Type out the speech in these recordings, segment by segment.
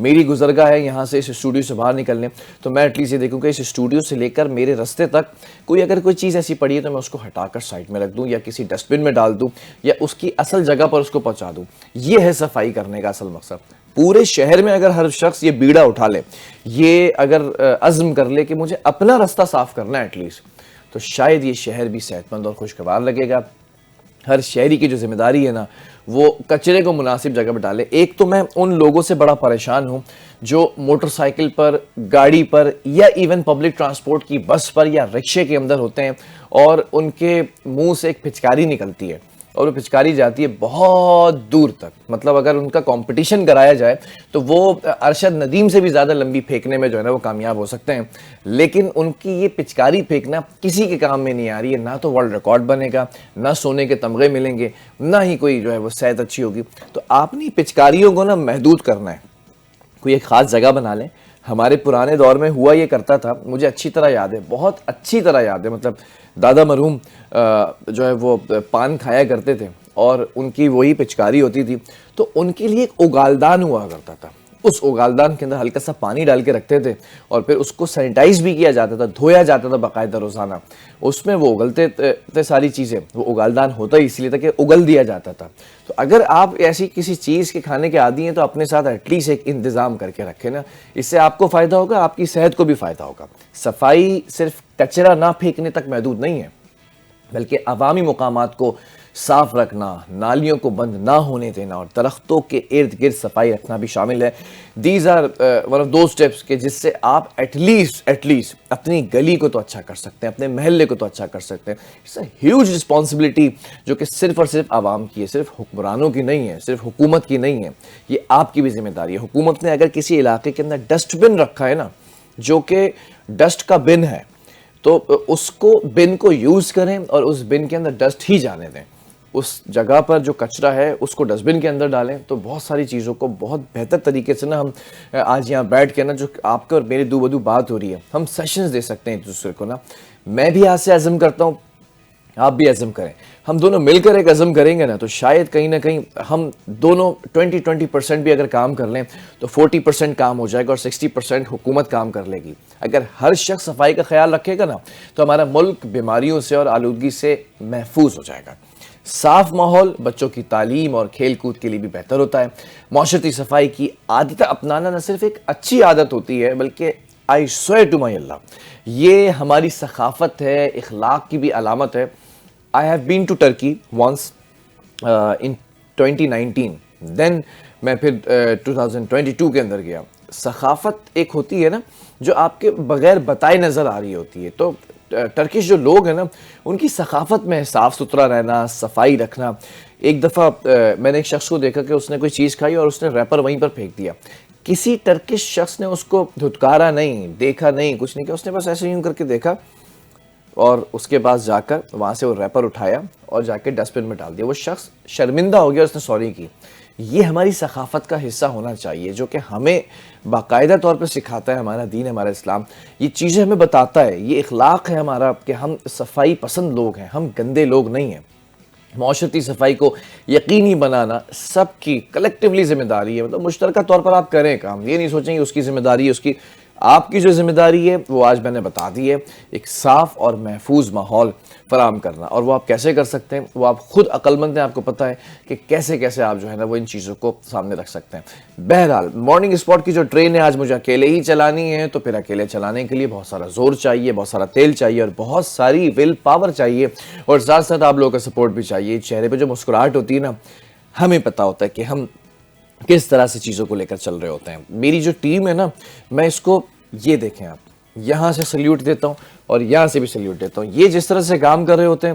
میری گزرگاہ ہے یہاں سے اس اسٹوڈیو سے باہر نکلنے، تو میں ایٹ لیسٹ یہ دیکھوں کہ اس اسٹوڈیو سے لے کر میرے رستے تک اگر کوئی چیز ایسی پڑی ہے تو میں اس کو ہٹا کر سائڈ میں رکھ دوں، یا کسی ڈسٹ بن میں ڈال دوں، یا اس کی اصل جگہ پر اس کو پہنچا دوں۔ یہ ہے صفائی کرنے کا اصل مقصد۔ پورے شہر میں اگر ہر شخص یہ بیڑا اٹھا لے، یہ اگر عزم کر لے کہ مجھے اپنا رستہ صاف کرنا ہے ایٹ لیسٹ، تو شاید یہ شہر بھی صحت مند اور خوشگوار لگے گا۔ ہر شہری کی جو ذمہ داری ہے نا، وہ کچرے کو مناسب جگہ پہ ڈالے۔ ایک تو میں ان لوگوں سے بڑا پریشان ہوں جو موٹر سائیکل پر، گاڑی پر، یا ایون پبلک ٹرانسپورٹ کی بس پر یا رکشے کے اندر ہوتے ہیں، اور ان کے منہ سے ایک پھچکاری نکلتی ہے، اور وہ پھچکاری جاتی ہے بہت دور تک۔ مطلب اگر ان کا کمپٹیشن کرایا جائے تو وہ ارشد ندیم سے بھی زیادہ لمبی پھینکنے میں جو ہے نا وہ کامیاب ہو سکتے ہیں، لیکن ان کی یہ پچکاری پھینکنا کسی کے کام میں نہیں آ رہی ہے۔ نہ تو ورلڈ ریکارڈ بنے گا، نہ سونے کے تمغے ملیں گے، نہ ہی کوئی جو ہے وہ صحت اچھی ہوگی۔ تو آپ نے پچکاریوں کو نا محدود کرنا ہے، کوئی ایک خاص جگہ بنا لیں۔ ہمارے پرانے دور میں ہوا یہ کرتا تھا، مجھے اچھی طرح یاد ہے، بہت اچھی طرح یاد ہے، مطلب دادا مرحوم جو ہے وہ پان کھایا کرتے تھے، اور ان کی وہی پچکاری ہوتی تھی، تو ان کے لیے ایک اگالدان ہوا کرتا تھا۔ اس اگالدان کے اندر ہلکا سا پانی ڈال کے رکھتے تھے، اور پھر اس کو سینیٹائز بھی کیا جاتا تھا، دھویا جاتا تھا باقاعدہ روزانہ۔ اس میں وہ اگلتے تھے ساری چیزیں، وہ اگالدان ہوتا ہی اس لیے تھا کہ اگل دیا جاتا تھا۔ تو اگر آپ ایسی کسی چیز کے کھانے کے عادی ہیں تو اپنے ساتھ ایٹ لیسٹ ایک انتظام کر کے رکھیں نا، اس سے آپ کو فائدہ ہوگا، آپ کی صحت کو بھی فائدہ ہوگا۔ صفائی صرف کچرا نہ پھینکنے تک محدود نہیں ہے، بلکہ عوامی مقامات کو صاف رکھنا، نالیوں کو بند نہ ہونے دینا، اور درختوں کے ارد گرد صفائی رکھنا بھی شامل ہے۔ These are one of those steps کہ جس سے آپ ایٹ لیسٹ اپنی گلی کو تو اچھا کر سکتے ہیں، اپنے محلے کو تو اچھا کر سکتے ہیں۔ اٹس اے ہیوج رسپانسبلٹی جو کہ صرف اور صرف عوام کی ہے، صرف حکمرانوں کی نہیں ہے، صرف حکومت کی نہیں ہے، یہ آپ کی بھی ذمہ داری ہے۔ حکومت نے اگر کسی علاقے کے اندر ڈسٹ بن رکھا ہے نا، جو کہ ڈسٹ کا بن ہے، تو اس کو بن کو یوز کریں اور اس بن کے اندر ڈسٹ ہی جانے دیں۔ اس جگہ پر جو کچرا ہے اس کو ڈسٹ بن کے اندر ڈالیں، تو بہت ساری چیزوں کو بہت بہتر طریقے سے نا ہم آج یہاں بیٹھ کے نا، جو آپ کے اور میرے دو بدو بات ہو رہی ہے، ہم سیشنز دے سکتے ہیں ایک دوسرے کو نا۔ میں بھی آج سے عزم کرتا ہوں، آپ بھی عزم کریں، ہم دونوں مل کر ایک عزم کریں گے نا، تو شاید کہیں نہ کہیں ہم دونوں 20% بھی اگر کام کر لیں تو 40% کام ہو جائے گا، اور 60% حکومت کام کر لے گی۔ اگر ہر شخص صفائی کا خیال رکھے گا نا، تو ہمارا ملک بیماریوں سے اور آلودگی سے محفوظ ہو جائے گا۔ صاف ماحول بچوں کی تعلیم اور کھیل کود کے لیے بھی بہتر ہوتا ہے۔ معاشرتی صفائی کی عادت اپنانا نہ صرف ایک اچھی عادت ہوتی ہے، بلکہ I swear to my Allah، یہ ہماری ثقافت ہے، اخلاق کی بھی علامت ہے۔ I have been to Turkey once in 2019، then میں پھر 2022 کے اندر گیا۔ ثقافت ایک ہوتی ہے نا جو آپ کے بغیر بتائے نظر آ رہی ہوتی ہے۔ تو ٹرکش جو لوگ ہیں نا، ان کی ثقافت میں صاف ستھرا رہنا، صفائی رکھنا۔ ایک دفعہ میں نے ایک شخص کو دیکھا کہ اس نے کوئی چیز کھائی اور اس نے ریپر وہیں پر پھینک دیا۔ کسی ٹرکش شخص نے اس کو دھتکارا نہیں، دیکھا نہیں، کچھ نہیں کیا، اس نے بس ایسے یوں کر کے دیکھا، اور اس کے پاس جا کر وہاں سے وہ ریپر اٹھایا اور جا کے ڈسٹ بن میں ڈال دیا۔ وہ شخص شرمندہ ہو گیا، اس نے سوری کی۔ یہ ہماری ثقافت کا حصہ ہونا چاہیے، جو کہ ہمیں باقاعدہ طور پہ سکھاتا ہے ہمارا دین، ہمارا اسلام، یہ چیزیں ہمیں بتاتا ہے۔ یہ اخلاق ہے ہمارا کہ ہم صفائی پسند لوگ ہیں، ہم گندے لوگ نہیں ہیں۔ معاشرتی صفائی کو یقینی بنانا سب کی کلیکٹیولی ذمہ داری ہے، مطلب مشترکہ طور پر آپ کریں کام، یہ نہیں سوچیں کہ اس کی ذمہ داری ہے، اس کی آپ کی جو ذمہ داری ہے وہ آج میں نے بتا دی ہے، ایک صاف اور محفوظ ماحول فراہم کرنا۔ اور وہ آپ کیسے کر سکتے ہیں، وہ آپ خود عقل مند ہیں، آپ کو پتہ ہے کہ کیسے آپ جو ہے نا وہ ان چیزوں کو سامنے رکھ سکتے ہیں۔ بہرحال مارننگ اسپاٹ کی جو ٹرین ہے آج مجھے اکیلے ہی چلانی ہے، تو پھر اکیلے چلانے کے لیے بہت سارا زور چاہیے، بہت سارا تیل چاہیے، اور بہت ساری ول پاور چاہیے، اور ساتھ ساتھ آپ لوگوں کا سپورٹ بھی چاہیے۔ چہرے پہ جو مسکراہٹ ہوتی ہے نا، ہمیں پتہ ہوتا ہے کہ ہم کس طرح سے چیزوں کو لے کر چل رہے ہوتے ہیں۔ میری جو ٹیم ہے نا، میں اس کو، یہ دیکھیں آپ، یہاں سے سلیوٹ دیتا ہوں اور یہاں سے بھی سلیوٹ دیتا ہوں۔ یہ جس طرح سے کام کر رہے ہوتے ہیں،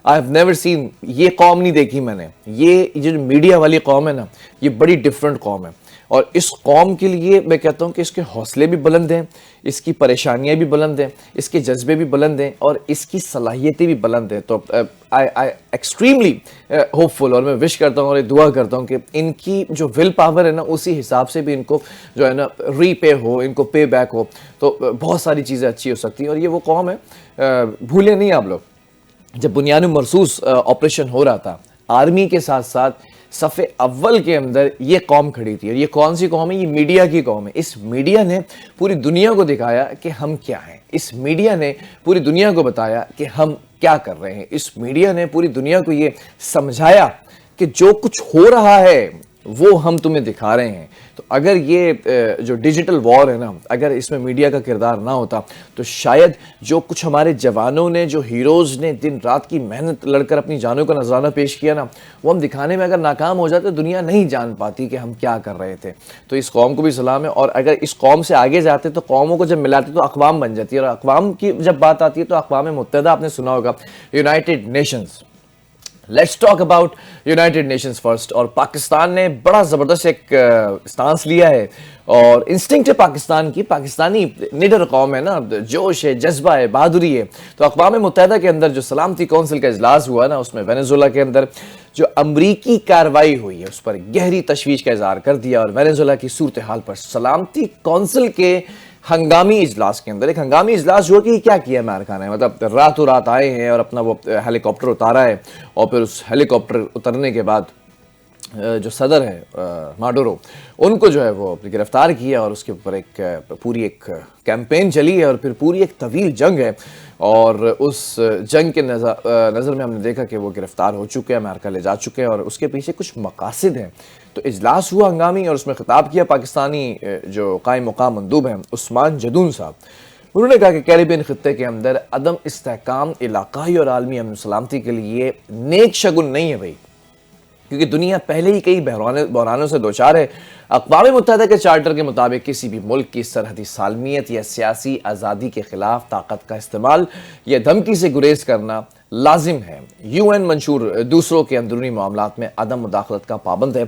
I have never seen، یہ قوم نہیں دیکھی میں نے۔ یہ جو میڈیا والی قوم ہے نا، یہ بڑی ڈیفرنٹ قوم ہے، اور اس قوم کے لیے میں کہتا ہوں کہ اس کے حوصلے بھی بلند ہیں، اس کی پریشانیاں بھی بلند ہیں، اس کے جذبے بھی بلند ہیں، اور اس کی صلاحیتیں بھی بلند ہیں۔ تو I ایکسٹریملی ہوپ فل، اور میں وش کرتا ہوں اور دعا کرتا ہوں کہ ان کی جو ول پاور ہے نا، اسی حساب سے بھی ان کو جو ہے نا ری پے ہو، ان کو پے بیک ہو، تو بہت ساری چیزیں اچھی ہو سکتی ہیں۔ اور یہ وہ قوم ہے، بھولے نہیں آپ لوگ، جب بنیاد مرصوص آپریشن ہو رہا تھا، آرمی کے ساتھ ساتھ صف اول کے اندر یہ قوم کھڑی تھی، اور یہ کون سی قوم ہے؟ یہ میڈیا کی قوم ہے۔ اس میڈیا نے پوری دنیا کو دکھایا کہ ہم کیا ہیں، اس میڈیا نے پوری دنیا کو بتایا کہ ہم کیا کر رہے ہیں، اس میڈیا نے پوری دنیا کو یہ سمجھایا کہ جو کچھ ہو رہا ہے وہ ہم تمہیں دکھا رہے ہیں۔ تو اگر یہ جو ڈیجیٹل وار ہے نا، اگر اس میں میڈیا کا کردار نہ ہوتا تو شاید جو کچھ ہمارے جوانوں نے، جو ہیروز نے دن رات کی محنت لڑ کر اپنی جانوں کا نذرانہ پیش کیا نا، وہ ہم دکھانے میں اگر ناکام ہو جاتے تو دنیا نہیں جان پاتی کہ ہم کیا کر رہے تھے۔ تو اس قوم کو بھی سلام ہے، اور اگر اس قوم سے آگے جاتے تو قوموں کو جب ملاتے تو اقوام بن جاتی ہے، اور اقوام کی جب بات آتی ہے تو اقوام متحدہ آپ نے سنا ہوگا، United nations. Let's talk about United nations first. اور پاکستان نے بڑا زبردست ایک سٹانس لیا ہے، اور انسٹنکٹ ہے پاکستان کی، پاکستانی نیڈر قوم ہے نا، جوش ہے، جذبہ ہے، بہادری ہے۔ تو اقوام متحدہ کے اندر جو سلامتی کونسل کا اجلاس ہوا نا، اس میں وینزویلا کے اندر جو امریکی کارروائی ہوئی ہے اس پر گہری تشویش کا اظہار کر دیا، اور وینزویلا کی صورتحال پر سلامتی کونسل کے ہنگامی اجلاس کے اندر، ایک ہنگامی اجلاس جو کہ کیا کیا امریکہ نے، مطلب راتوں رات آئے ہیں اور اپنا وہ ہیلی کاپٹر اتارا ہے، اور پھر اس ہیلی کاپٹر اترنے کے بعد جو صدر ہے ماڈورو، ان کو جو ہے وہ گرفتار کیا، اور اس کے اوپر ایک پوری ایک کیمپین چلی ہے، اور پھر پوری ایک طویل جنگ ہے، اور اس جنگ کے نظر میں ہم نے دیکھا کہ وہ گرفتار ہو چکے ہیں، امریکہ لے جا چکے ہیں، اور اس کے پیچھے کچھ مقاصد ہیں۔ تو اجلاس ہوا ہنگامی، اور اس میں خطاب کیا پاکستانی جو قائم مقام مندوب ہیں عثمان جدون صاحب۔ انہوں نے کہا کہ کیریبین خطے کے اندر عدم استحکام علاقائی اور عالمی امن و سلامتی کے لیے نیک شگن نہیں ہے بھائی، کیونکہ دنیا پہلے ہی کئی بحرانوں سے دوچار ہے۔ اقوام متحدہ کے چارٹر کے مطابق کسی بھی ملک کی سرحدی سالمیت یا سیاسی آزادی کے خلاف طاقت کا استعمال یا دھمکی سے گریز کرنا لازم ہے۔ یو این منشور دوسروں کے اندرونی معاملات میں عدم مداخلت کا پابند ہے۔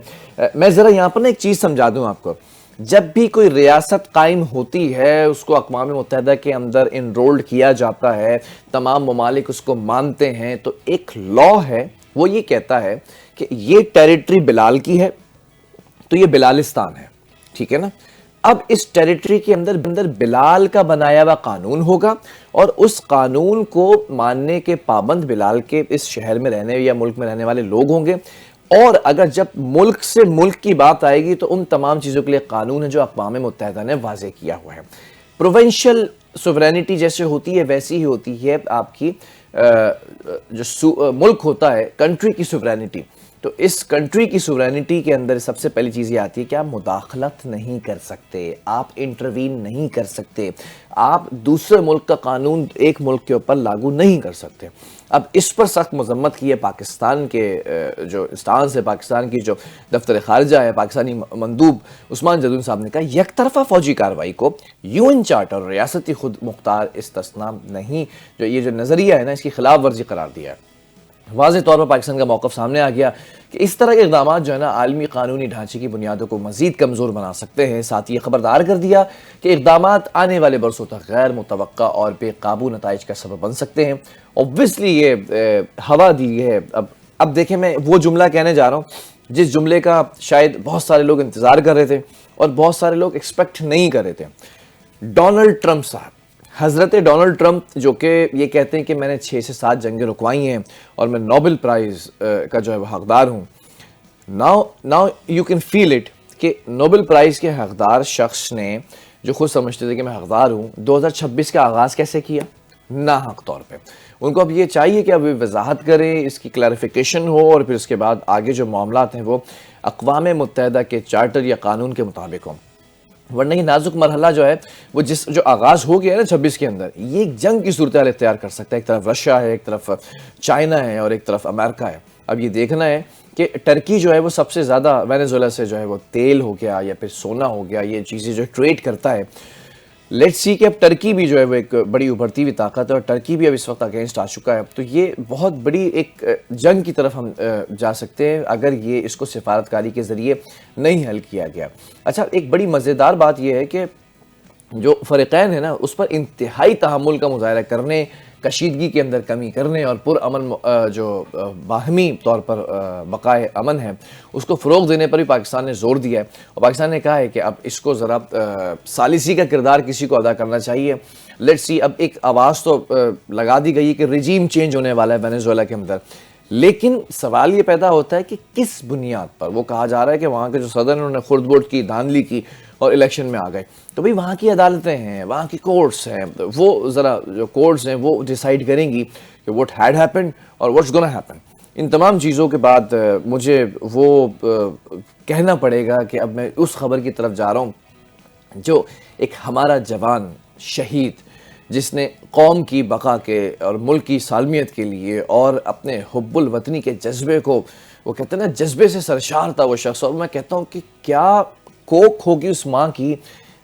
میں ذرا یہاں پر ایک چیز سمجھا دوں آپ کو، جب بھی کوئی ریاست قائم ہوتی ہے، اس کو اقوام متحدہ کے اندر انرولڈ کیا جاتا ہے، تمام ممالک اس کو مانتے ہیں، تو ایک لا ہے، وہ یہ کہتا ہے کہ یہ ٹیریٹری بلال کی ہے تو یہ بلالستان ہے، ٹھیک ہے نا۔ اب اس ٹیریٹری کے اندر بلال کا بنایا ہوا قانون ہوگا، اور اس قانون کو ماننے کے پابند بلال کے اس شہر میں رہنے یا ملک میں رہنے والے لوگ ہوں گے، اور اگر جب ملک سے ملک کی بات آئے گی تو ان تمام چیزوں کے لیے قانون ہے جو اقوام متحدہ نے واضح کیا ہوا ہے۔ پروونشل سوورینٹی جیسے ہوتی ہے ویسی ہی ہوتی ہے آپ کی جو ملک ہوتا ہے، کنٹری کی سوورینٹی۔ تو اس کنٹری کی سوورینٹی کے اندر سب سے پہلی چیز یہ آتی ہے کہ آپ مداخلت نہیں کر سکتے، آپ انٹروین نہیں کر سکتے، آپ دوسرے ملک کا قانون ایک ملک کے اوپر لاگو نہیں کر سکتے۔ اب اس پر سخت مذمت کی ہے پاکستان کے جو اسٹانس ہے، پاکستان کی جو دفتر خارجہ ہے، پاکستانی مندوب عثمان جدون صاحب نے کہا یک طرفہ فوجی کارروائی کو یو این چارٹر اور ریاستی خود مختار استثناء نہیں، جو یہ جو نظریہ ہے نا، اس کی خلاف ورزی قرار دیا ہے۔ واضح طور پر پاکستان کا موقف سامنے آ گیا کہ اس طرح کے اقدامات جو ہے نا عالمی قانونی ڈھانچے کی بنیادوں کو مزید کمزور بنا سکتے ہیں۔ ساتھ ہی یہ خبردار کر دیا کہ اقدامات آنے والے برسوں تک غیر متوقع اور بے قابو نتائج کا سبب بن سکتے ہیں۔ اوبویسلی یہ ہوا دی ہے۔ اب دیکھیں، میں وہ جملہ کہنے جا رہا ہوں جس جملے کا شاید بہت سارے لوگ انتظار کر رہے تھے اور بہت سارے لوگ ایکسپیکٹ نہیں کر رہے تھے۔ ڈونلڈ ٹرمپ صاحب، حضرت ڈونلڈ ٹرمپ، جو کہ یہ کہتے ہیں کہ میں نے 6 سے 7 جنگیں رکوائی ہیں اور میں نوبل پرائز کا جو ہے وہ حقدار ہوں۔ Now you can feel it کہ نوبل پرائز کے حقدار شخص نے، جو خود سمجھتے تھے کہ میں حقدار ہوں، 2026 کا آغاز کیسے کیا؟ ناحق طور پہ۔ ان کو اب یہ چاہیے کہ اب وضاحت کریں، اس کی کلیریفیکیشن ہو، اور پھر اس کے بعد آگے جو معاملات ہیں وہ اقوام متحدہ کے چارٹر یا قانون کے مطابق ہوں، ورنہ یہ نازک مرحلہ جو ہے وہ جو آغاز ہو گیا ہے نا 26 کے اندر، یہ ایک جنگ کی صورتحال اختیار کر سکتا ہے۔ ایک طرف رشیا ہے، ایک طرف چائنا ہے، اور ایک طرف امریکہ ہے۔ اب یہ دیکھنا ہے کہ ٹرکی جو ہے وہ سب سے زیادہ وینزویلا سے جو ہے وہ تیل ہو گیا یا پھر سونا ہو گیا، یہ چیزیں جو ٹریڈ کرتا ہے۔ لیٹس سی کہ اب ٹرکی بھی جو ہے وہ ایک بڑی ابھرتی ہوئی طاقت ہے، اور ٹرکی بھی اب اس وقت اگینسٹ آ چکا ہے۔ تو یہ بہت بڑی ایک جنگ کی طرف ہم جا سکتے ہیں اگر یہ اس کو سفارتکاری کے ذریعے نہیں حل کیا گیا۔ اچھا، ایک بڑی مزیدار بات یہ ہے کہ جو فریقین ہے نا، اس پر انتہائی تحمل کا مظاہرہ کرنے، کشیدگی کے اندر کمی کرنے، اور پرامن جو باہمی طور پر بقائے امن ہے اس کو فروغ دینے پر بھی پاکستان نے زور دیا ہے، اور پاکستان نے کہا ہے کہ اب اس کو ذرا ثالثی کا کردار کسی کو ادا کرنا چاہیے۔ لیٹس سی، اب ایک آواز تو لگا دی گئی کہ رجیم چینج ہونے والا ہے وینزویلا کے اندر، لیکن سوال یہ پیدا ہوتا ہے کہ کس بنیاد پر؟ وہ کہا جا رہا ہے کہ وہاں کے جو صدر انہوں نے خرد برد کی، دھاندلی کی اور الیکشن میں آ گئے. تو بھئی وہاں کی عدالتیں ہیں، وہاں کی کورٹس ہیں، وہ ذرا جو کورٹس ہیں وہ ڈیسائیڈ کریں گی کہ واٹ ہیڈ ہیپنڈ اور واٹس گونا ہیپن. ان تمام چیزوں کے بعد مجھے وہ کہنا پڑے گا کہ اب میں اس خبر کی طرف جا رہا ہوں جو ایک ہمارا جوان شہید، جس نے قوم کی بقا کے اور ملک کی سالمیت کے لیے اور اپنے حب الوطنی کے جذبے کو، وہ کہتے ہیں نا جذبے سے سرشار تھا وہ شخص. اور میں کہتا ہوں کہ کیا کوکھ ہوگی اس ماں کی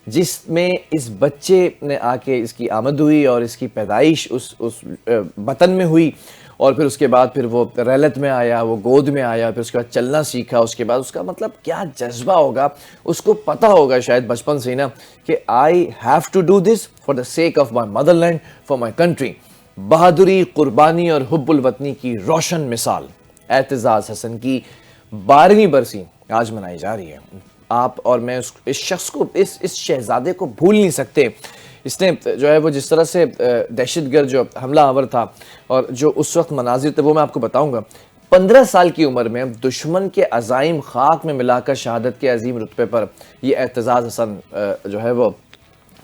جس میں اس بچے نے آ کے اس کی آمد ہوئی اور اس کی پیدائش اس وطن میں ہوئی، اور پھر اس کے بعد پھر وہ ریلت میں آیا، وہ گود میں آیا، پھر اس کے بعد چلنا سیکھا. اس کے بعد اس کا مطلب کیا جذبہ ہوگا، اس کو پتہ ہوگا شاید بچپن سے ہی نا کہ I have to do this for the sake of my motherland, for my country. بہادری، قربانی اور حب الوطنی کی روشن مثال اعتزاز حسن کی 12ویں برسی آج منائی جا رہی ہے. آپ اور میں اس شخص کو، اس شہزادے کو بھول نہیں سکتے. اس نے جو ہے وہ جس طرح سے دہشت گرد جو حملہ آور تھا اور جو اس وقت مناظر تھے وہ میں آپ کو بتاؤں گا. 15 سال کی عمر میں دشمن کے عزائم خاک میں ملا کر شہادت کے عظیم رتبے پر یہ اعتزاز حسن جو ہے وہ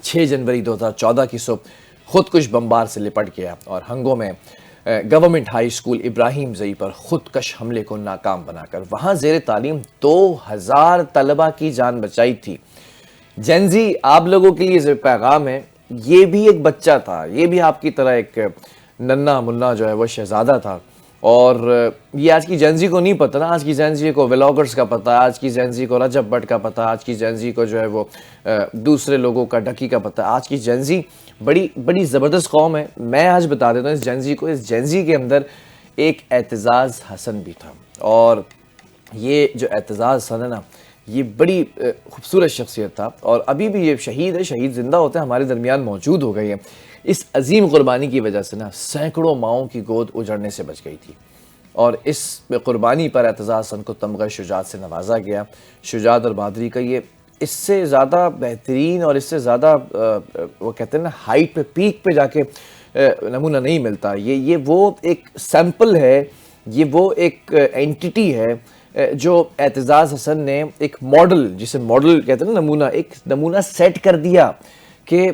6 جنوری 2014 کی صبح خودکش بمبار سے لپٹ گیا اور ہنگوں میں گورنمنٹ ہائی اسکول ابراہیم زئی پر خودکش حملے کو ناکام بنا کر وہاں زیر تعلیم 2000 طلبہ کی جان بچائی تھی. جنزی آپ لوگوں کے لیے پیغام ہے، یہ بھی ایک بچہ تھا، یہ بھی آپ کی طرح ایک ننا منا جو ہے وہ شہزادہ تھا. اور یہ آج کی جنزی کو نہیں پتہ نا، آج کی جنزی کو ولاگرز کا پتہ ہے، آج کی جنزی کو رجب بٹ کا پتہ، آج کی جنزی کو جو ہے وہ دوسرے لوگوں کا ڈکی کا پتہ. آج کی جنزی بڑی زبردست قوم ہے. میں آج بتا دیتا ہوں اس جنزی کو، اس جنزی کے اندر ایک اعتزاز حسن بھی تھا. اور یہ جو اعتزاز حسن ہے نا، یہ بڑی خوبصورت شخصیت تھا اور ابھی بھی یہ شہید ہے، شہید زندہ ہوتے ہیں، ہمارے درمیان موجود ہو گئی ہے. اس عظیم قربانی کی وجہ سے نا سینکڑوں ماؤں کی گود اجڑنے سے بچ گئی تھی. اور اس قربانی پر اعتزاز حسن کو تمغہ شجاعت سے نوازا گیا. شجاعت اور بہادری کا یہ اس سے زیادہ بہترین اور اس سے زیادہ وہ کہتے ہیں نا ہائٹ پہ، پیک پہ جا کے نمونہ نہیں ملتا. یہ وہ ایک سیمپل ہے، یہ وہ ایک اینٹیٹی ہے جو اعتزاز حسن نے ایک ماڈل، جسے ماڈل کہتے ہیں نا، نمونہ، ایک نمونہ سیٹ کر دیا کہ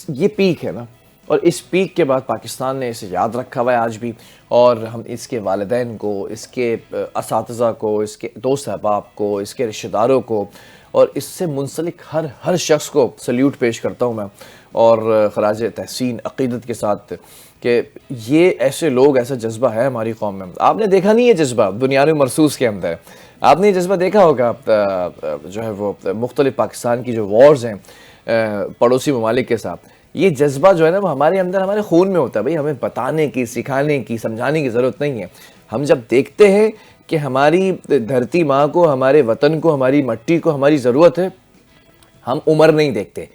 یہ پیک ہے نا. اور اس پیک کے بعد پاکستان نے اسے یاد رکھا ہوا ہے آج بھی، اور ہم اس کے والدین کو، اس کے اساتذہ کو، اس کے دوست احباب کو، اس کے رشتہ داروں کو اور اس سے منسلک ہر شخص کو سلیوٹ پیش کرتا ہوں میں، اور خراج تحسین عقیدت کے ساتھ کہ یہ ایسے لوگ، ایسا جذبہ ہے ہماری قوم میں. آپ نے دیکھا نہیں ہے جذبہ بنیاد مرصوص کے اندر، آپ نے یہ جذبہ دیکھا ہوگا جو ہے وہ مختلف پاکستان کی جو وارز ہیں پڑوسی ممالک کے ساتھ. یہ جذبہ جو ہے نا وہ ہمارے اندر، ہمارے خون میں ہوتا ہے. بھائی ہمیں بتانے کی، سکھانے کی، سمجھانے کی ضرورت نہیں ہے. ہم جب دیکھتے ہیں کہ ہماری دھرتی ماں کو، ہمارے وطن کو، ہماری مٹی کو ہماری ضرورت ہے، ہم عمر نہیں دیکھتے،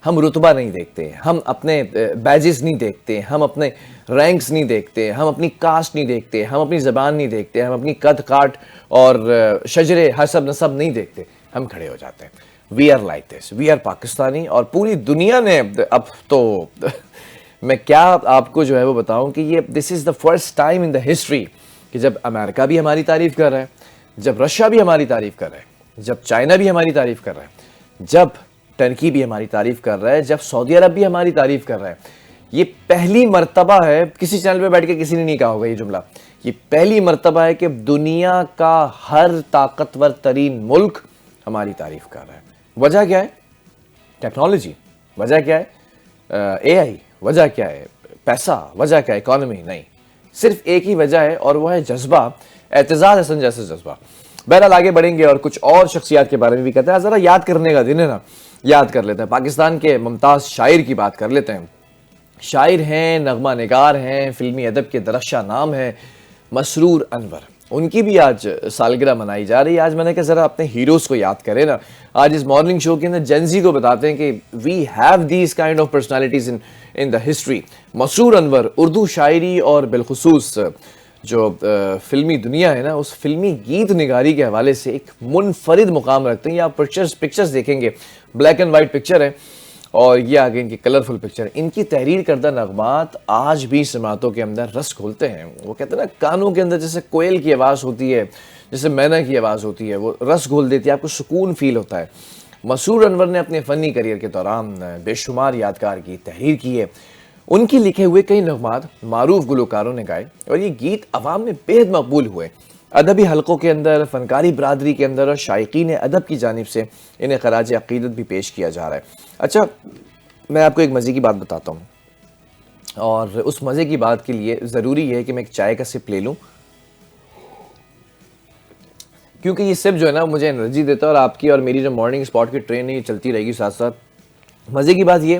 ہم رتبہ نہیں دیکھتے، ہم اپنے بیجز نہیں دیکھتے، ہم اپنے رینکس نہیں دیکھتے، ہم اپنی کاسٹ نہیں دیکھتے، ہم اپنی زبان نہیں دیکھتے، ہم اپنی قد کاٹ اور شجر حسب نسب نہیں دیکھتے. ہم کھڑے ہو جاتے ہیں. We are like this, we are Pakistani. اور پوری دنیا نے اب تو میں کیا آپ کو جو ہے وہ بتاؤں کہ یہ this is the first time in the history کہ جب امریکہ بھی ہماری تعریف کر رہا ہے، جب رشیا بھی ہماری تعریف کر رہا ہے، جب چائنا بھی ہماری تعریف کر رہا ہے، جب ٹرکی بھی ہماری تعریف کر رہا ہے، جب سعودی عرب بھی ہماری تعریف کر رہا ہے. یہ پہلی مرتبہ ہے، کسی چینل پہ بیٹھ کے کسی نے نہیں کہا ہوگا یہ جملہ، یہ پہلی مرتبہ ہے کہ دنیا کا ہر طاقتور ترین ملک ہماری تعریف کر رہا ہے. وجہ کیا ہے؟ ٹیکنالوجی. وجہ کیا ہے؟ اے آئی. وجہ کیا ہے؟ پیسہ. وجہ کیا ہے؟ اکانومی. نہیں، صرف ایک ہی وجہ ہے اور وہ ہے جذبہ، اعتزاز حسن جیسا جذبہ. بہرحال آگے بڑھیں گے اور کچھ اور شخصیات کے بارے میں بھی کہتے ہیں. ذرا یاد کرنے کا دن ہے نا، یاد کر لیتے ہیں. پاکستان کے ممتاز شاعر کی بات کر لیتے ہیں. شاعر ہیں، نغمہ نگار ہیں، فلمی ادب کے درخشاں نام ہے مسرور انور. ان کی بھی آج سالگرہ منائی جا رہی ہے. آج میں نے کہا ذرا اپنے ہیروز کو یاد کریں نا. آج اس مارننگ شو کے اندر جنزی کو بتاتے ہیں کہ we have these kind of personalities in the history. Masroor Anwar Urdu شاعری اور بالخصوص جو فلمی دنیا ہے نا، اس فلمی گیت نگاری کے حوالے سے ایک منفرد مقام رکھتے ہیں. یہ آپ پکچرز دیکھیں گے، بلیک اینڈ وائٹ پکچر ہے اور یہ آگے ان کی کلرفل پکچر. ان کی تحریر کردہ نغمات آج بھی سماعتوں کے اندر رس گھولتے ہیں. وہ کہتے ہیں نا کانوں کے اندر جیسے کوئل کی آواز ہوتی ہے, جیسے مینا کی آواز ہوتی ہے, وہ رس گھول دیتی ہے, آپ کو سکون فیل ہوتا ہے. مسرور انور نے اپنے فنی کریئر کے دوران بے شمار یادگار کی تحریر کی ہے. ان کی لکھے ہوئے کئی نغمات معروف گلوکاروں نے گائے اور یہ گیت عوام میں بے حد مقبول ہوئے. ادبی حلقوں کے اندر, فنکاری برادری کے اندر اور شائقین ادب کی جانب سے انہیں خراج عقیدت بھی پیش کیا جا رہا ہے. اچھا, میں آپ کو ایک مزے کی بات بتاتا ہوں, اور اس مزے کی بات کے لیے ضروری ہے کہ میں ایک چائے کا سپ لے لوں, کیونکہ یہ سپ جو ہے نا مجھے انرجی دیتا ہے, اور آپ کی اور میری جو مارننگ اسپاٹ کی ٹرین ہے یہ چلتی رہے گی ساتھ ساتھ. مزے کی بات یہ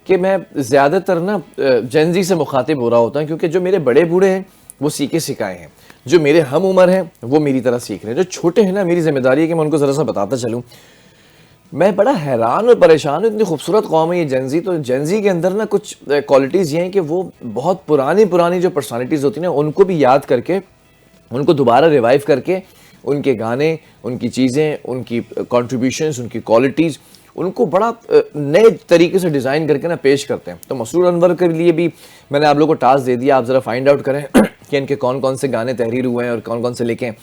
کہ میں زیادہ تر نا جنزی سے مخاطب ہو رہا ہوتا ہوں, کیونکہ جو میرے بڑے بوڑھے ہیں وہ سیکھے سکھائے ہیں, جو میرے ہم عمر ہیں وہ میری طرح سیکھ رہے ہیں, جو چھوٹے ہیں نا میری ذمہ داری ہے کہ میں ان کو ذرا سا بتاتا چلوں. میں بڑا حیران اور پریشان ہوں, اتنی خوبصورت قوم ہے یہ جنزی. تو جنزی کے اندر نا کچھ کوالٹیز یہ ہیں کہ وہ بہت پرانی جو پرسنالٹیز ہوتی ہیں نا ان کو بھی یاد کر کے, ان کو دوبارہ ریوائیو کر کے, ان کے گانے, ان کی چیزیں, ان کی کنٹریبیوشنز, ان کی کوالٹیز, ان کو بڑا نئے طریقے سے ڈیزائن کر کے نا پیش کرتے ہیں. تو مسرور انور کے لیے بھی میں نے آپ لوگوں کو ٹاسک دے دیا, آپ ذرا فائنڈ آؤٹ کریں کہ ان کے کون کون سے گانے تحریر ہوئے ہیں اور کون کون سے لکھے ہیں,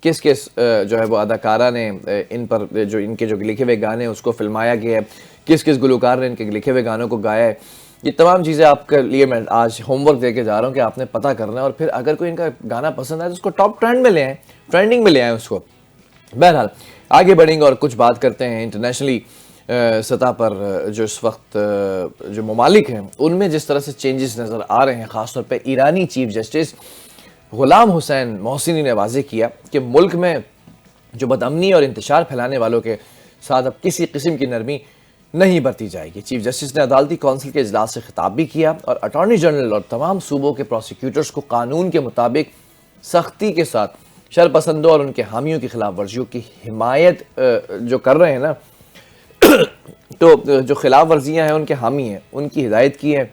کس کس جو ہے وہ اداکارہ نے ان پر جو ان کے جو لکھے ہوئے گانے اس کو فلمایا گیا ہے, کس کس گلوکار نے ان کے لکھے ہوئے گانوں کو گایا ہے. یہ تمام چیزیں آپ کے لیے میں آج ہوم ورک دے کے جا رہا ہوں کہ آپ نے پتہ کرنا ہے, اور پھر اگر کوئی ان کا گانا پسند آئے تو اس کو ٹاپ ٹرینڈ میں لے آئیں, ٹرینڈنگ میں لے آئیں اس کو. بہرحال آگے بڑھیں گے اور کچھ بات کرتے ہیں انٹرنیشنلی سطح پر جو اس وقت جو ممالک ہیں ان میں جس طرح سے چینجز نظر آ رہے ہیں. خاص طور پہ ایرانی چیف جسٹس غلام حسین محسنی نے واضح کیا کہ ملک میں جو بدامنی اور انتشار پھیلانے والوں کے ساتھ اب کسی قسم کی نرمی نہیں برتی جائے گی. چیف جسٹس نے عدالتی کونسل کے اجلاس سے خطاب بھی کیا اور اٹارنی جنرل اور تمام صوبوں کے پروسیکیوٹرز کو قانون کے مطابق سختی کے ساتھ شرپسندوں اور ان کے حامیوں کی خلاف ورزیوں کی حمایت جو کر رہے ہیں نا, تو جو خلاف ورزیاں ہیں ان کے حامی ہیں, ان کی ہدایت کی ہے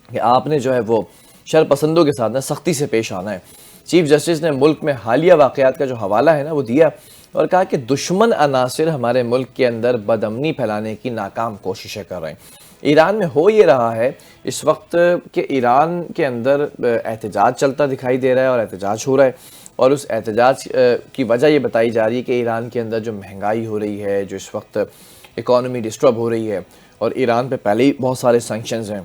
کہ آپ نے جو ہے وہ شرپسندوں کے ساتھ نا سختی سے پیش آنا ہے. چیف جسٹس نے ملک میں حالیہ واقعات کا جو حوالہ ہے نا وہ دیا اور کہا کہ دشمن عناصر ہمارے ملک کے اندر بدامنی پھیلانے کی ناکام کوششیں کر رہے ہیں. ایران میں ہو یہ رہا ہے اس وقت کہ ایران کے اندر احتجاج چلتا دکھائی دے رہا ہے اور احتجاج ہو رہا ہے, اور اس احتجاج کی وجہ یہ بتائی جا رہی ہے کہ ایران کے اندر جو مہنگائی ہو رہی ہے, جو اس وقت اکانومی ڈسٹرب ہو رہی ہے, اور ایران پہ پہلے ہی بہت سارے سینکشنز ہیں.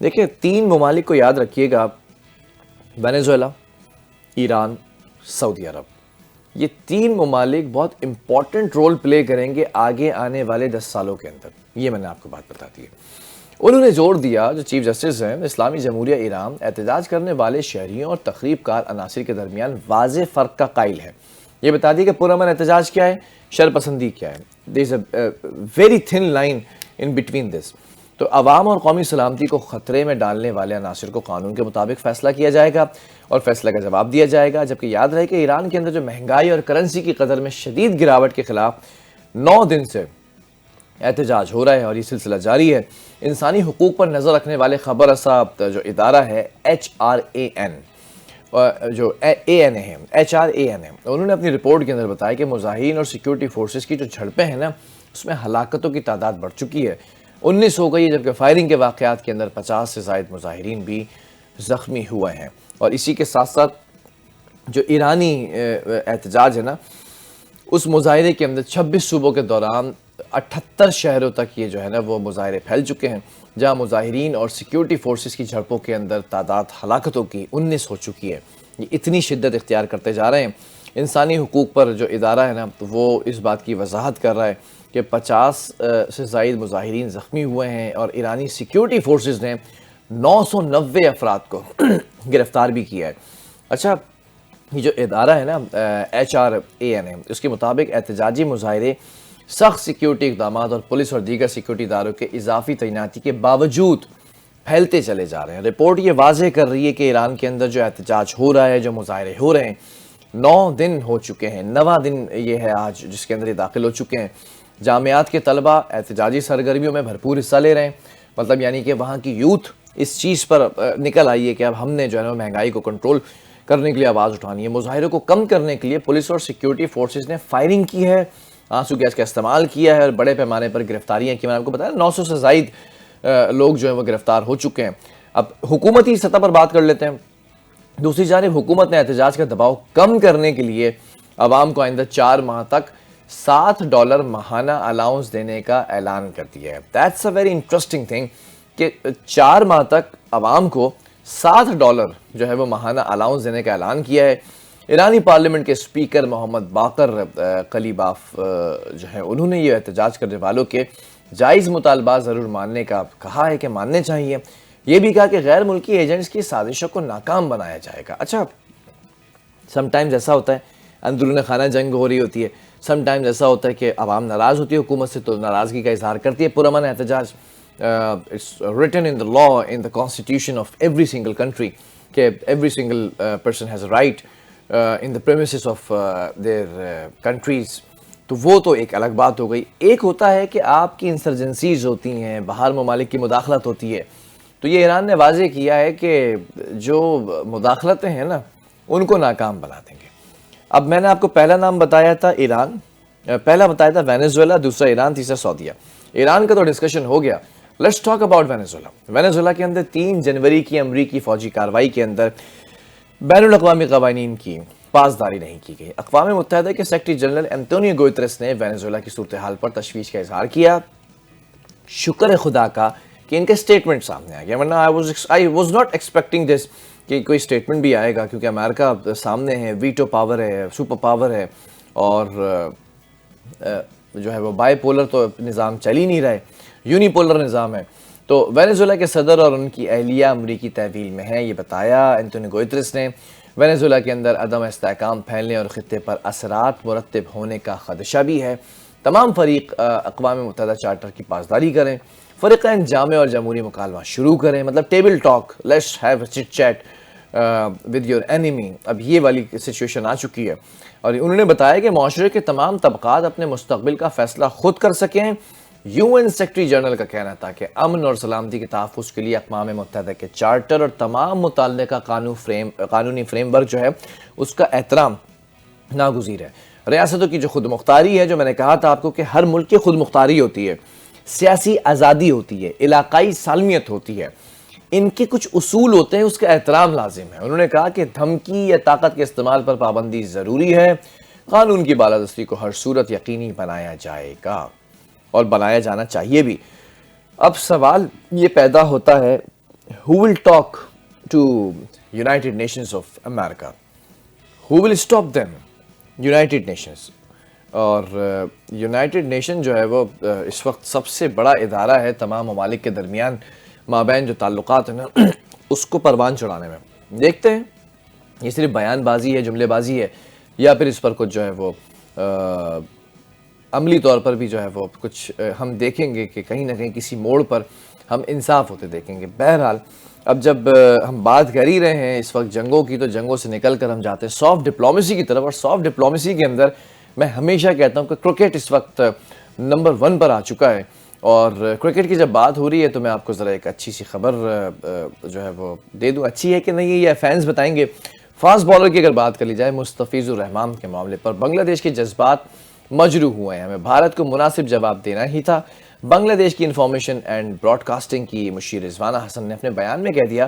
دیکھیں 3 ممالک کو یاد رکھیے گا, وینیزویلا, ایران, سعودی عرب. یہ 3 ممالک بہت امپورٹنٹ رول پلے کریں گے آگے آنے والے 10 سالوں کے اندر. یہ میں نے آپ کو بات بتا دی ہے. انہوں نے زور دیا, جو چیف جسٹس ہیں, اسلامی جمہوریہ ایران احتجاج کرنے والے شہریوں اور تخریب کار عناصر کے درمیان واضح فرق کا قائل ہے. یہ بتا دی کہ پرامن احتجاج کیا ہے, شرپسندی کیا ہے. there is a very thin line in between this. تو عوام اور قومی سلامتی کو خطرے میں ڈالنے والے عناصر کو قانون کے مطابق فیصلہ کیا جائے گا اور فیصلہ کا جواب دیا جائے گا. جبکہ یاد رہے کہ ایران کے اندر جو مہنگائی اور کرنسی کی قدر میں شدید گراوٹ کے خلاف 9 دن سے احتجاج ہو رہا ہے اور یہ سلسلہ جاری ہے. انسانی حقوق پر نظر رکھنے والے خبر رساں جو ادارہ ہے HRAN, جو ANA ہے, HRAN ہے, انہوں نے اپنی رپورٹ کے اندر بتایا کہ مظاہرین اور سیکیورٹی فورسز کی جو جھڑپیں ہیں نا اس میں ہلاکتوں کی تعداد بڑھ چکی ہے. 19 ہو گئی ہے, جبکہ فائرنگ کے واقعات کے اندر 50 سے زائد مظاہرین بھی زخمی ہوئے ہیں. اور اسی کے ساتھ ساتھ جو ایرانی احتجاج ہے نا اس مظاہرے کے اندر 26 صوبوں کے دوران 78 شہروں تک یہ جو ہے نا وہ مظاہرے پھیل چکے ہیں, جہاں مظاہرین اور سیکیورٹی فورسز کی جھڑپوں کے اندر تعداد ہلاکتوں کی 19 ہو چکی ہے. یہ اتنی شدت اختیار کرتے جا رہے ہیں. انسانی حقوق پر جو ادارہ ہے نا تو وہ اس بات کی وضاحت کر رہا ہے کہ 50 سے زائد مظاہرین زخمی ہوئے ہیں اور ایرانی سیکیورٹی فورسز نے 990 افراد کو گرفتار بھی کیا ہے. اچھا, یہ جو ادارہ ہے نا HRAN ہے, اس کے مطابق احتجاجی مظاہرے سخت سیکیورٹی اقدامات اور پولیس اور دیگر سیکیورٹی اداروں کے اضافی تعیناتی کے باوجود پھیلتے چلے جا رہے ہیں. رپورٹ یہ واضح کر رہی ہے کہ ایران کے اندر جو احتجاج ہو رہا ہے, جو مظاہرے ہو رہے ہیں, 9 دن ہو چکے ہیں, 9واں دن یہ ہے آج جس کے اندر یہ داخل ہو چکے ہیں. جامعات کے طلبہ احتجاجی سرگرمیوں میں بھرپور حصہ لے رہے ہیں. مطلب یعنی کہ وہاں کی یوتھ اس چیز پر نکل آئی ہے کہ اب ہم نے جو ہے نا مہنگائی کو کنٹرول کرنے کے لیے آواز اٹھانی ہے. مظاہروں کو کم کرنے کے لیے پولیس اور سیکیورٹی فورسز نے فائرنگ کی ہے, آنسو گیس کا استعمال کیا ہے اور بڑے پیمانے پر گرفتاریاں کی. میں نے آپ کو بتایا 900 سے زائد لوگ جو ہیں وہ گرفتار ہو چکے ہیں. اب حکومتی سطح پر بات کر لیتے ہیں. دوسری جانب حکومت نے احتجاج کا دباؤ کم کرنے کے لیے عوام کو آئندہ 4 ماہ تک $7 ماہانہ الاؤنس دینے کا اعلان کر دیا ہے. That's a very interesting thing کہ 4 ماہ تک عوام کو $7 جو ہے وہ ماہانہ الاؤنس دینے کا اعلان کیا ہے. ایرانی پارلیمنٹ کے اسپیکر محمد باقر قلیباف جو ہے انہوں نے یہ احتجاج کرنے والوں کے جائز مطالبات ضرور ماننے کا کہا ہے کہ ماننے چاہیے. یہ بھی کہا کہ غیر ملکی ایجنٹس کی سازشوں کو ناکام بنایا جائے گا. اچھا سم ٹائمز ایسا ہوتا ہے اندرون خانہ جنگ ہو رہی ہوتی ہے, سم ٹائمز ایسا ہوتا ہے کہ عوام ناراض ہوتی ہے حکومت سے تو ناراضگی کا اظہار کرتی ہے. پرامن احتجاج it's written in the law, in the constitution of every single country کہ every single person has a right in the premises of their countries. تو وہ تو ایک الگ بات ہو گئی. ایک ہوتا ہے کہ آپ کی انسرجنسیز ہوتی ہیں, باہر ممالک کی مداخلت ہوتی ہے. تو یہ ایران نے واضح کیا ہے کہ جو مداخلتیں ہیں نا ان کو ناکام بنا دیں گے. اب میں نے آپ کو پہلا نام بتایا تھا ایران, پہلا بتایا تھا وینیزویلا, دوسرا ایران, تیسرا سعودیہ. ایران کا تو ڈسکشن ہو گیا. Let's talk about Venezuela. Venezuela کے اندر 3 جنوری کی امریکی فوجی کارروائی کے اندر بین الاقوامی قوانین کی پاسداری نہیں کی گئی. اقوام متحدہ کے سیکرٹری جنرل انتونیو گوتریس نے وینیزویلا کی صورتحال پر تشویش کا اظہار کیا. شکر ہے خدا کا کہ ان کا اسٹیٹمنٹ سامنے آ گیا, ورنہ I was not expecting this کہ کوئی اسٹیٹمنٹ بھی آئے گا, کیونکہ امریکہ سامنے ہے, ویٹو پاور ہے, سپر پاور ہے, اور جو ہے وہ بائی پولر تو نظام چل ہی نہیں رہا ہے, یونی پولر نظام ہے. تو وینیزویلا کے صدر اور ان کی اہلیہ امریکی تحویل میں ہیں, یہ بتایا انتونیو گوتریس نے. وینیزویلا کے اندر عدم استحکام پھیلنے اور خطے پر اثرات مرتب ہونے کا خدشہ بھی ہے. تمام فریق اقوام متحدہ چارٹر کی پاسداری کریں, فریقین جامع اور جمہوری مکالمہ شروع کریں, مطلب table talk, let's have a chit chat with your enemy. اب یہ والی سچویشن آ چکی ہے. اور انہوں نے بتایا کہ معاشرے کے تمام طبقات اپنے مستقبل کا فیصلہ خود کر سکیں. UN سیکرٹری جنرل کا کہنا تھا کہ امن اور سلامتی کے تحفظ کے لیے اقوام متحدہ کے چارٹر اور تمام متعلقہ قانونی فریم ورک جو ہے اس کا احترام ناگزیر ہے. ریاستوں کی جو خود مختاری ہے, جو میں نے کہا تھا آپ کو کہ ہر ملک کی خود مختاری ہوتی ہے, سیاسی آزادی ہوتی ہے, علاقائی سالمیت ہوتی ہے, ان کے کچھ اصول ہوتے ہیں, اس کا احترام لازم ہے. انہوں نے کہا کہ دھمکی یا طاقت کے استعمال پر پابندی ضروری ہے. قانون کی بالادستی کو ہر صورت یقینی بنایا جائے گا اور بنایا جانا چاہیے بھی. اب سوال یہ پیدا ہوتا ہے, who will talk to United Nations of America? Who will stop them? United Nations. اور یونائٹڈ نیشن جو ہے وہ اس وقت سب سے بڑا ادارہ ہے تمام ممالک کے درمیان مابین جو تعلقات ہیں نا اس کو پروان چڑھانے میں. دیکھتے ہیں یہ صرف بیان بازی ہے, جملے بازی ہے, یا پھر اس پر کچھ جو ہے وہ عملی طور پر بھی جو ہے وہ کچھ ہم دیکھیں گے کہ کہیں نہ کہیں کسی موڑ پر ہم انصاف ہوتے دیکھیں گے. بہرحال اب جب ہم بات کر ہی رہے ہیں اس وقت جنگوں کی, تو جنگوں سے نکل کر ہم جاتے ہیں سافٹ ڈپلومیسی کی طرف. اور سافٹ ڈپلومیسی کے اندر میں ہمیشہ کہتا ہوں کہ کرکٹ اس وقت نمبر 1 پر آ چکا ہے. اور کرکٹ کی جب بات ہو رہی ہے تو میں آپ کو ذرا ایک اچھی سی خبر جو ہے وہ دے دوں. اچھی ہے کہ نہیں یہ فینس بتائیں گے. فاسٹ بالر کی اگر بات کر لی جائے مستفیض الرحمان کے معاملے پر بنگلہ دیش کے جذبات مجروح ہوئے ہیں. ہمیں بھارت کو مناسب جواب دینا ہی تھا. بنگلہ دیش کی انفارمیشن اینڈ براڈ کاسٹنگ کی مشیر رضوانہ حسن نے اپنے بیان میں کہہ دیا,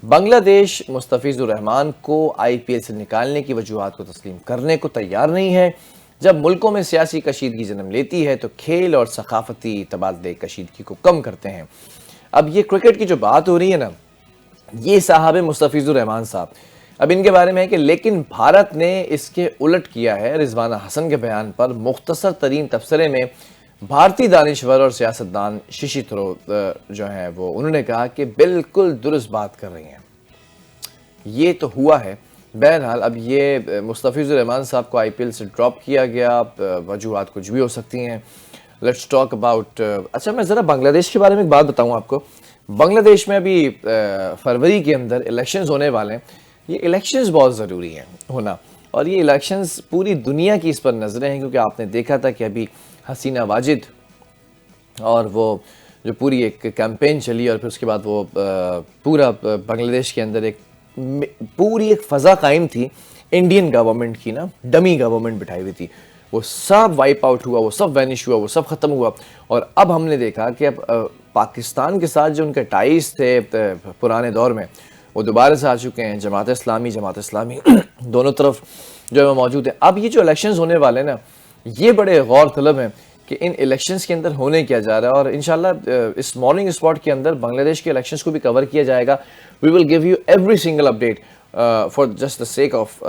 بنگلہ دیش مستفیض الرحمان کو IPL سے نکالنے کی وجوہات کو تسلیم کرنے کو تیار نہیں ہے. جب ملکوں میں سیاسی کشیدگی جنم لیتی ہے تو کھیل اور ثقافتی تبادلے کشیدگی کو کم کرتے ہیں. اب یہ کرکٹ کی جو بات ہو رہی ہے نا, یہ صاحب مستفیض الرحمان صاحب, اب ان کے بارے میں ہے کہ لیکن بھارت نے اس کے الٹ کیا ہے. رضوانہ حسن کے بیان پر مختصر ترین تبصرے میں بھارتی دانشور اور سیاستدان ششی تھرور جو ہیں وہ انہوں نے کہا کہ بالکل درست بات کر رہی ہیں. یہ تو ہوا ہے. بہرحال اب یہ مستفیض الرحمان صاحب کو IPL سے ڈراپ کیا گیا, وجوہات کچھ بھی ہو سکتی ہیں. Let's talk about. اچھا میں ذرا بنگلہ دیش کے بارے میں ایک بات بتاؤں آپ کو. بنگلہ دیش میں ابھی فروری کے اندر الیکشنز ہونے والے ہیں. یہ الیکشنز بہت ضروری ہیں ہونا, اور یہ الیکشنز پوری دنیا کی اس پر نظریں ہیں, کیونکہ آپ نے دیکھا تھا کہ ابھی حسینہ واجد اور وہ جو پوری ایک کیمپین چلی, اور پھر اس کے بعد وہ پورا بنگلہ دیش کے اندر ایک پوری ایک فضا قائم تھی انڈین گورنمنٹ کی نا, ڈمی گورنمنٹ بٹھائی ہوئی تھی. وہ سب وائپ آؤٹ ہوا، وہ سب وینش ہوا، وہ سب ختم ہوا. اور اب ہم نے دیکھا کہ اب پاکستان کے ساتھ جو ان کے ٹائز تھے پرانے دور میں وہ دوبارہ سے آ چکے ہیں. جماعت اسلامی دونوں طرف جو ہے وہ موجود ہیں. اب یہ جو الیکشنز ہونے والے ہیں نا، یہ بڑے غور طلب ہیں کہ ان الیکشنز کے اندر ہونے کیا جا رہا ہے. اور انشاءاللہ اس مارننگ اسپاٹ کے اندر بنگلہ دیش کے الیکشنز کو بھی کور کیا جائے گا. We will give you every single update for just the sake of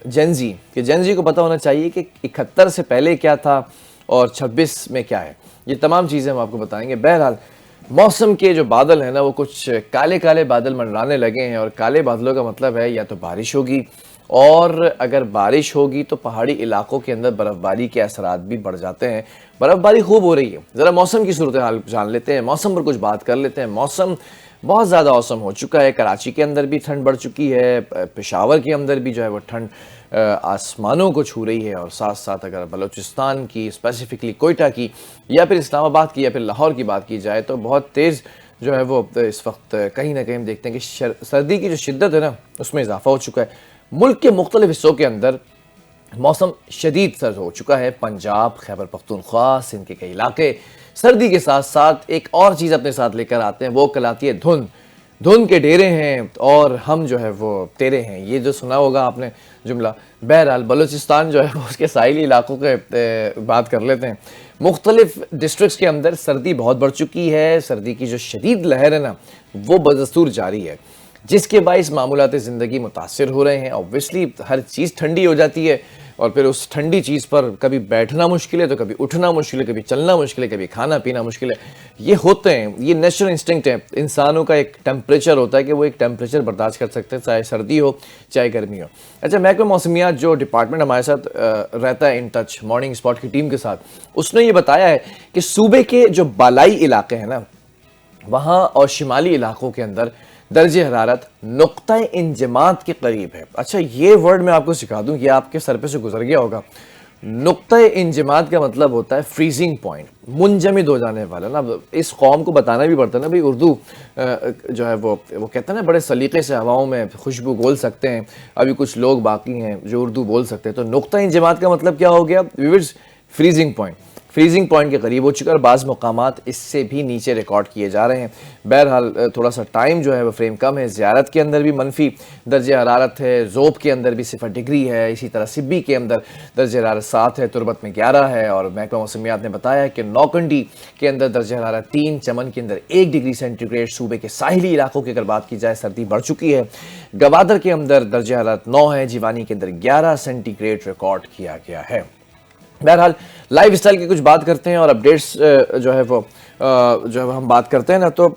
Gen Z, کہ جنزی کو پتہ ہونا چاہیے کہ 71 سے پہلے کیا تھا اور 26 میں کیا ہے. یہ تمام چیزیں ہم آپ کو بتائیں گے. بہرحال موسم کے جو بادل ہیں نا، وہ کچھ کالے کالے بادل منڈرانے لگے ہیں، اور کالے بادلوں کا مطلب ہے یا تو بارش ہوگی، اور اگر بارش ہوگی تو پہاڑی علاقوں کے اندر برف باری کے اثرات بھی بڑھ جاتے ہیں. برف باری خوب ہو رہی ہے. ذرا موسم کی صورتحال جان لیتے ہیں، موسم پر کچھ بات کر لیتے ہیں. موسم بہت زیادہ موسم ہو چکا ہے. کراچی کے اندر بھی ٹھنڈ بڑھ چکی ہے، پشاور کے اندر بھی جو ہے وہ ٹھنڈ آسمانوں کو چھو رہی ہے. اور ساتھ ساتھ اگر بلوچستان کی، اسپیسیفکلی کوئٹہ کی یا پھر اسلام آباد کی یا پھر لاہور کی بات کی جائے تو بہت تیز جو ہے وہ اس وقت کہیں نہ کہیں دیکھتے ہیں کہ سردی کی جو شدت ہے نا، اس میں اضافہ ہو چکا ہے. ملک کے مختلف حصوں کے اندر موسم شدید سرد ہو چکا ہے. پنجاب، خیبر پختونخوا، سندھ کے کئی علاقے سردی کے ساتھ ساتھ ایک اور چیز اپنے ساتھ لے کر آتے ہیں، وہ کہلاتی ہے دھند. دھند کے ڈیرے ہیں اور ہم جو ہے وہ تیرے ہیں. یہ جو سنا ہوگا آپ نے جملہ. بہرحال بلوچستان جو ہے اس کے ساحلی علاقوں کے بات کر لیتے ہیں. مختلف ڈسٹرکٹس کے اندر سردی بہت بڑھ چکی ہے. سردی کی جو شدید لہر ہے نا، وہ بدستور جاری ہے، جس کے باعث معمولات زندگی متاثر ہو رہے ہیں. اوبویسلی ہر چیز ٹھنڈی ہو جاتی ہے، اور پھر اس ٹھنڈی چیز پر کبھی بیٹھنا مشکل ہے تو کبھی اٹھنا مشکل ہے، کبھی چلنا مشکل ہے، کبھی کھانا پینا مشکل ہے. یہ ہوتے ہیں، یہ نیچرل انسٹنکٹ ہے. انسانوں کا ایک ٹیمپریچر ہوتا ہے کہ وہ ایک ٹیمپریچر برداشت کر سکتے ہیں، چاہے سردی ہو چاہے گرمی ہو. اچھا، محکمہ موسمیات جو ڈپارٹمنٹ ہمارے ساتھ رہتا ہے ان ٹچ مارننگ اسپاٹ کی ٹیم کے ساتھ، اس نے یہ بتایا ہے کہ صوبے کے جو بالائی علاقے ہیں نا، وہاں اور شمالی علاقوں کے اندر درجہ حرارت نقطہ انجماد کے قریب ہے. اچھا، یہ ورڈ میں آپ کو سکھا دوں، یہ آپ کے سر پہ سے گزر گیا ہوگا. نقطہ انجماد کا مطلب ہوتا ہے فریزنگ پوائنٹ، منجمد ہو جانے والا. نا اس قوم کو بتانا بھی پڑتا ہے نا بھائی، اردو جو ہے وہ کہتے ہیں نا بڑے سلیقے سے ہواؤں میں خوشبو بول سکتے ہیں. ابھی کچھ لوگ باقی ہیں جو اردو بول سکتے ہیں. تو نقطہ انجماد کا مطلب کیا ہو گیا؟ Viewers, freezing point. Freezing point کے قریب ہو چکا، اور بعض مقامات اس سے بھی نیچے ریکارڈ کیے جا رہے ہیں. بہرحال تھوڑا سا ٹائم جو ہے وہ فریم کم ہے. زیارت کے اندر بھی منفی درجہ حرارت ہے، ذوب کے اندر بھی 0 ڈگری ہے، اسی طرح سبی کے اندر درجہ حرارت 7 ہے، تربت میں 11 ہے. اور محکمہ موسمیات نے بتایا کہ نوکنڈی کے اندر درجہ حرارت 3، چمن کے اندر 1 ڈگری سینٹی گریڈ. صوبے کے ساحلی علاقوں کی اگر بات کی جائے سردی بڑھ چکی ہے. گوادر کے اندر درجہ حرارت 9 ہے، جیوانی کے اندر 11 سینٹی گریڈ ریکارڈ کیا گیا ہے. بہرحال لائف اسٹائل کی کچھ بات کرتے ہیں اور اپڈیٹس جو ہے وہ ہم بات کرتے ہیں نا، تو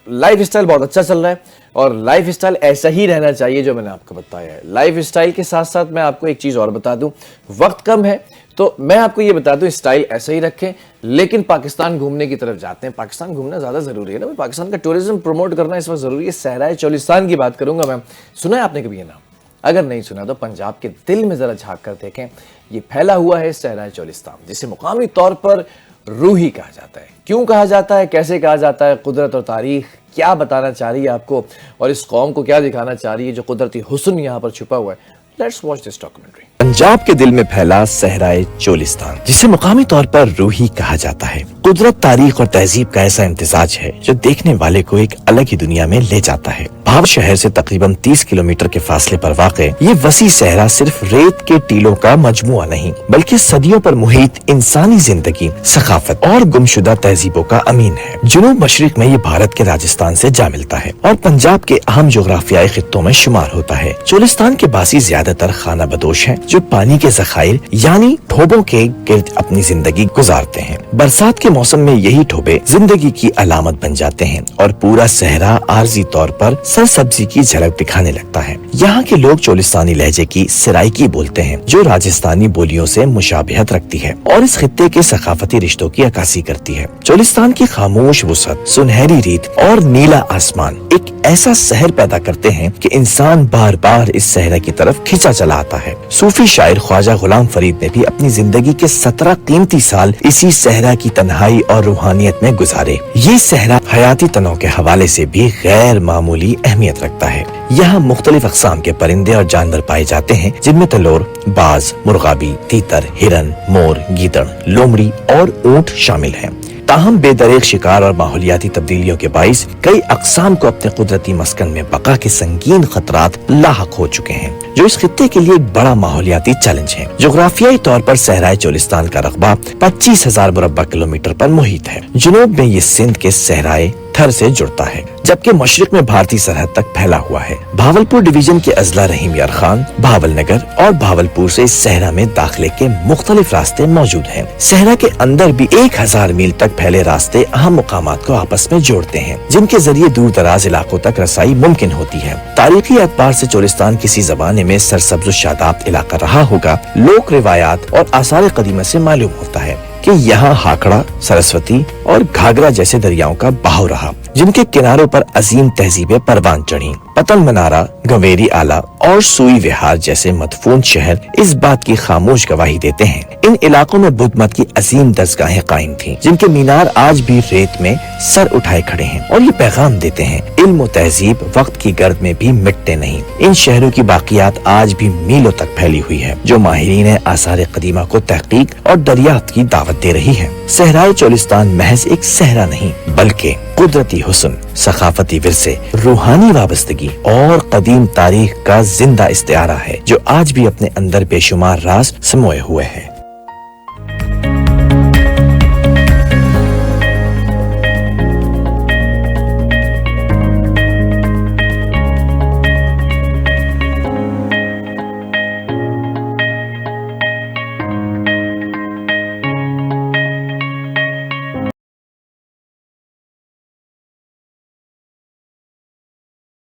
لائف اسٹائل بہت اچھا چل رہا ہے، اور لائف اسٹائل ایسا ہی رہنا چاہیے جو میں نے آپ کو بتایا ہے. لائف اسٹائل کے ساتھ ساتھ میں آپ کو ایک چیز اور بتا دوں، وقت کم ہے تو میں آپ کو یہ بتا دوں اسٹائل ایسا ہی رکھیں، لیکن پاکستان گھومنے کی طرف جاتے ہیں. پاکستان گھومنا زیادہ ضروری ہے نا، پاکستان کا ٹورزم پروموٹ کرنا اس وقت ضروری ہے. صحرائے چولستان کی بات کروں گا میں. سنا ہے آپ نے کبھی یہ نام؟ اگر نہیں سنا تو پنجاب کے دل میں ذرا جھانک کر دیکھیں. یہ پھیلا ہوا ہے صحرائے چولستان، جسے مقامی طور پر روحی کہا جاتا ہے. کیوں کہا جاتا ہے، کیسے کہا جاتا ہے، قدرت اور تاریخ کیا بتانا چاہ رہی ہے آپ کو، اور اس قوم کو کیا دکھانا چاہ رہی ہے جو قدرتی حسن یہاں پر چھپا ہوا ہے. Let's watch this documentary. Punjab کے دل میں پھیلا صحرائے چولستان، جسے مقامی طور پر روحی کہا جاتا ہے. قدرت، تاریخ اور تہذیب کا ایسا امتزاج ہے جو دیکھنے والے کو ایک الگ ہی دنیا میں لے جاتا ہے. بھاور شہر سے تقریباً 30 کلومیٹر کے فاصلے پر واقع یہ وسیع صحرا صرف ریت کے ٹیلوں کا مجموعہ نہیں، بلکہ صدیوں پر محیط انسانی زندگی، ثقافت اور گمشدہ تہذیبوں کا امین ہے. جنوب مشرق میں یہ بھارت کے راجستھان سے جا ملتا ہے اور پنجاب کے اہم جغرافیائی خطوں میں شمار ہوتا ہے. چولستان کے باسی زیادہ تر خانہ بدوش ہیں جو پانی کے ذخائر یعنی ٹھوبوں کے گرد اپنی زندگی گزارتے ہیں. برسات کے موسم میں یہی ٹھوبے زندگی کی علامت بن جاتے ہیں اور پورا صحرا عارضی طور پر سرسبزی کی جھلک دکھانے لگتا ہے. یہاں کے لوگ چولستانی لہجے کی سرائکی بولتے ہیں جو راجستھانی بولیوں سے مشابہت رکھتی ہے اور اس خطے کے ثقافتی رشتوں کی عکاسی کرتی ہے. چولستان کی خاموش وسعت، سنہری ریت اور نیلا آسمان ایک ایسا سحر پیدا کرتے ہیں کہ انسان بار بار اس صحرا کی طرف کھینچا چلا آتا ہے. صوفی صوفی شاعر خواجہ غلام فرید نے بھی اپنی زندگی کے 17 قیمتی سال اسی صحرا کی تنہائی اور روحانیت میں گزارے۔ یہ صحرا حیاتی تنوع کے حوالے سے بھی غیر معمولی اہمیت رکھتا ہے۔ یہاں مختلف اقسام کے پرندے اور جانور پائے جاتے ہیں، جن میں تلور، باز، مرغابی، تیتر، ہرن، مور، گیدڑ، لومڑی اور اونٹ شامل ہیں۔ تاہم بے دریغ شکار اور ماحولیاتی تبدیلیوں کے باعث کئی اقسام کو اپنے قدرتی مسکن میں بقا کے سنگین خطرات لاحق ہو چکے ہیں، جو اس خطے کے لیے ایک بڑا ماحولیاتی چیلنج ہے۔ جغرافیائی طور پر صحرائے چولستان کا رقبہ 25,000 مربع کلومیٹر پر محیط ہے۔ جنوب میں یہ سندھ کے صحرائے تھر سے جڑتا ہے، جبکہ مشرق میں بھارتی سرحد تک پھیلا ہوا ہے۔ بھاولپور ڈویژن کے اضلاع رحیم یار خان، بھاول نگر اور بھاولپور سے اس صحرا میں داخلے کے مختلف راستے موجود ہیں۔ صحرا کے اندر بھی 1000 میل تک پھیلے راستے اہم مقامات کو آپس میں جوڑتے ہیں، جن کے ذریعے دور دراز علاقوں تک رسائی ممکن ہوتی ہے۔ تاریخی اعتبار سے چولستان کسی زمانے میں سرسبز و شاداب علاقہ رہا ہوگا۔ لوک روایات اور آثار قدیمہ سے معلوم ہوتا ہے کہ یہاں ہاکڑا، سرسوتی اور گھاگرا جیسے دریاؤں کا بہاؤ رہا، جن کے کناروں پر عظیم تہذیبیں پروان چڑھیں۔ پتنگ منارہ، گنویری آلا اور سوئی وہار جیسے مدفون شہر اس بات کی خاموش گواہی دیتے ہیں۔ ان علاقوں میں بدھ مت کی عظیم درسگاہیں قائم تھیں، جن کے مینار آج بھی ریت میں سر اٹھائے کھڑے ہیں اور یہ پیغام دیتے ہیں، علم و تہذیب وقت کی گرد میں بھی مٹتے نہیں۔ ان شہروں کی باقیات آج بھی میلوں تک پھیلی ہوئی ہے، جو ماہرین آثار قدیمہ کو تحقیق اور دریافت کی دعوت دے رہی ہے۔ صحرائے چولستان محض ایک صحرا نہیں، بلکہ قدرتی حسن، ثقافتی ورثے، روحانی وابستگی اور قدیم تاریخ کا زندہ استعارہ ہے، جو آج بھی اپنے اندر بے شمار راز سموئے ہوئے ہے۔